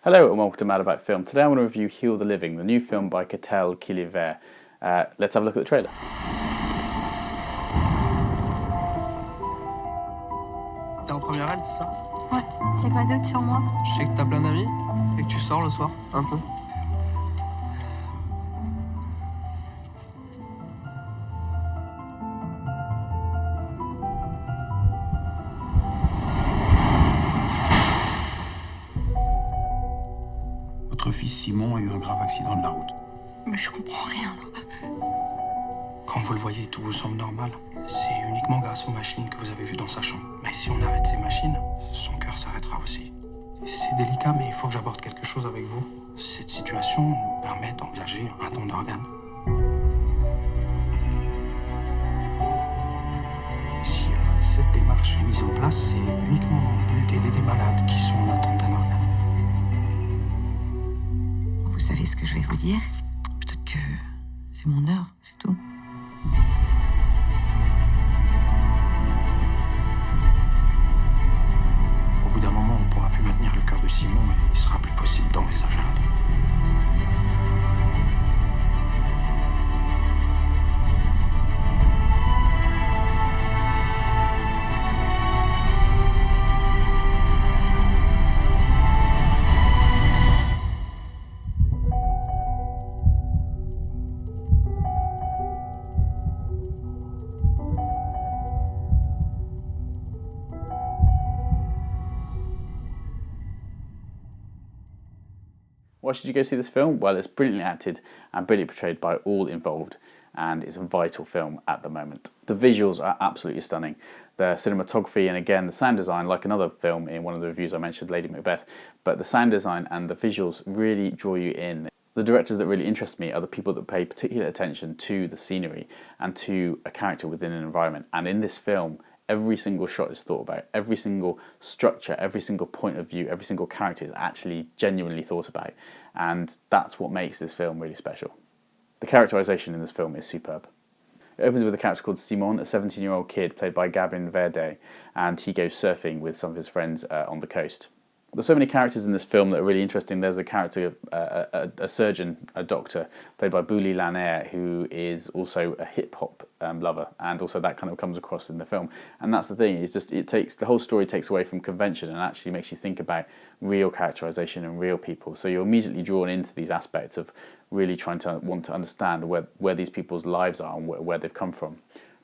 Hello and welcome to Mad About Film. Today I want to review Heal the Living, the new film by Katell, Quillevere. Let's have a look at the trailer. T'es en première aile, c'est ça? Ouais, c'est quoi d'autre sur moi? Je sais que t'as plein d'amis et que tu sors le soir, un peu. Votre fils Simon a eu un grave accident de la route. Mais je comprends rien. Quand vous le voyez, tout vous semble normal. C'est uniquement grâce aux machines que vous avez vues dans sa chambre. Mais si on arrête ces machines, son cœur s'arrêtera aussi. C'est délicat, mais il faut que j'aborde quelque chose avec vous. Cette situation nous permet d'engager un don d'organes. Si cette démarche est mise en place, c'est uniquement dans le but d'aider des malades qui sont en attente d'un organe. Vous savez ce que je vais vous dire? Peut-être que c'est mon heure, c'est tout. Au bout d'un moment, on pourra plus maintenir le cœur de Simon et il sera plus possible d'envisager un don. Why should you go see this film? Well, it's brilliantly acted and brilliantly portrayed by all involved, and it's a vital film at the moment. The visuals are absolutely stunning. The cinematography and again the sound design, like another film in one of the reviews I mentioned, Lady Macbeth, but the sound design and the visuals really draw you in. The directors that really interest me are the people that pay particular attention to the scenery and to a character within an environment. And in this film, every single shot is thought about, every single structure, every single point of view, every single character is actually genuinely thought about, and that's what makes this film really special. The characterization in this film is superb. It opens with a character called Simon, a 17-year-old kid played by Gabin Verde, and he goes surfing with some of his friends on the coast. There's so many characters in this film that are really interesting. There's a character, a surgeon, a doctor, played by Bouli Lanner, who is also a hip-hop lover, and also that kind of comes across in the film. And that's the thing, it's just, the whole story takes away from convention and actually makes you think about real characterization and real people. So you're immediately drawn into these aspects of really want to understand where these people's lives are and where they've come from.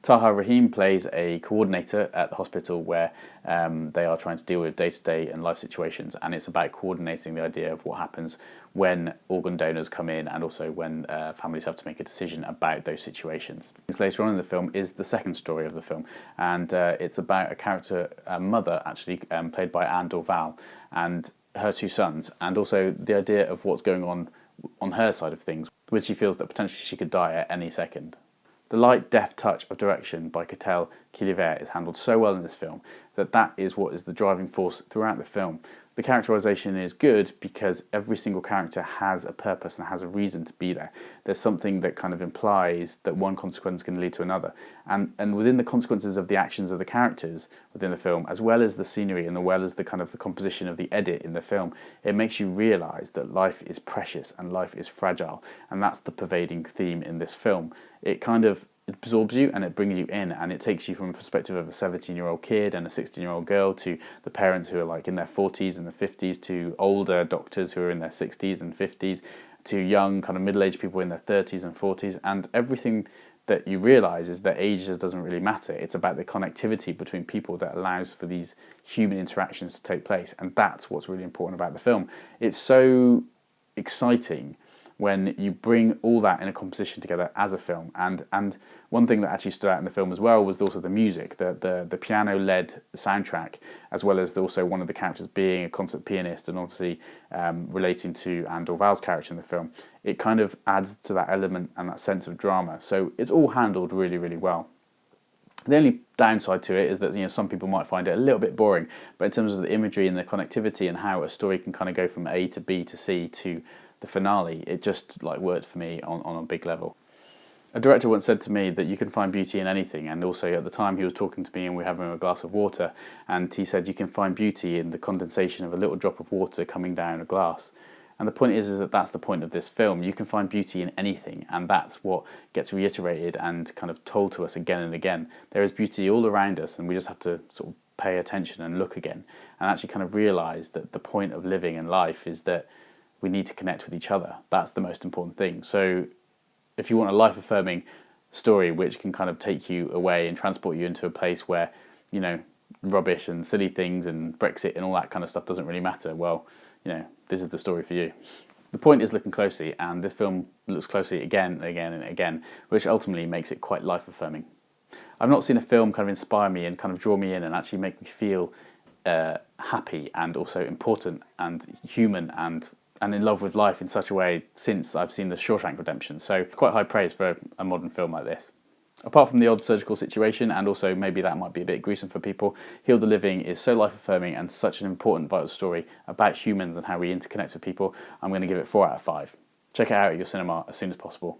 Tahar Rahim plays a coordinator at the hospital where they are trying to deal with day-to-day and life situations, and it's about coordinating the idea of what happens when organ donors come in and also when families have to make a decision about those situations. Later on in the film is the second story of the film, and it's about a character, a mother actually, played by Anne Dorval, and her two sons, and also the idea of what's going on her side of things, when she feels that potentially she could die at any second. The light, deft touch of direction by Katell Quillevere is handled so well in this film that is what is the driving force throughout the film. The characterization is good because every single character has a purpose and has a reason to be there. There's something that kind of implies that one consequence can lead to another. And within the consequences of the actions of the characters within the film, as well as the scenery and as well as the kind of the composition of the edit in the film, it makes you realise that life is precious and life is fragile. And that's the pervading theme in this film. It kind of absorbs you and it brings you in, and it takes you from a perspective of a 17-year-old kid and a 16-year-old girl to the parents who are like in their 40s and the 50s, to older doctors who are in their 60s and 50s, to young kind of middle-aged people in their 30s and 40s, and everything that you realise is that age just doesn't really matter. It's about the connectivity between people that allows for these human interactions to take place, and that's what's really important about the film. It's so exciting when you bring all that in a composition together as a film. And one thing that actually stood out in the film as well was also the music, the piano-led soundtrack, as well as also one of the characters being a concert pianist and obviously relating to Anne Dorval's character in the film. It kind of adds to that element and that sense of drama. So it's all handled really, really well. The only downside to it is that some people might find it a little bit boring, but in terms of the imagery and the connectivity and how a story can kind of go from A to B to C to the finale, it just worked for me on a big level. A director once said to me that you can find beauty in anything, and also at the time he was talking to me and we were having a glass of water, and he said you can find beauty in the condensation of a little drop of water coming down a glass. And the point is that that's the point of this film. You can find beauty in anything, and that's what gets reiterated and kind of told to us again and again. There is beauty all around us, and we just have to sort of pay attention and look again, and actually kind of realise that the point of living and life is that we need to connect with each other. That's the most important thing. So if you want a life-affirming story which can kind of take you away and transport you into a place where, you know, rubbish and silly things and Brexit and all that kind of stuff doesn't really matter, well, you know, this is the story for you. The point is looking closely, and this film looks closely again and again and again, which ultimately makes it quite life-affirming. I've not seen a film kind of inspire me and kind of draw me in and actually make me feel happy and also important and human and in love with life in such a way since I've seen The Shawshank Redemption. So quite high praise for a modern film like this. Apart from the odd surgical situation, and also maybe that might be a bit gruesome for people, Heal the Living is so life-affirming and such an important, vital story about humans and how we interconnect with people. I'm going to give it 4 out of 5. Check it out at your cinema as soon as possible.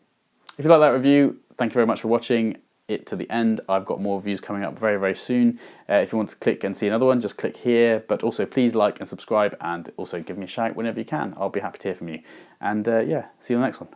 If you like that review, thank you very much for watching it to the end. I've got more reviews coming up very, very soon. If you want to click and see another one, just click here. But also please like and subscribe, and also give me a shout whenever you can. I'll be happy to hear from you. And yeah, see you on the next one.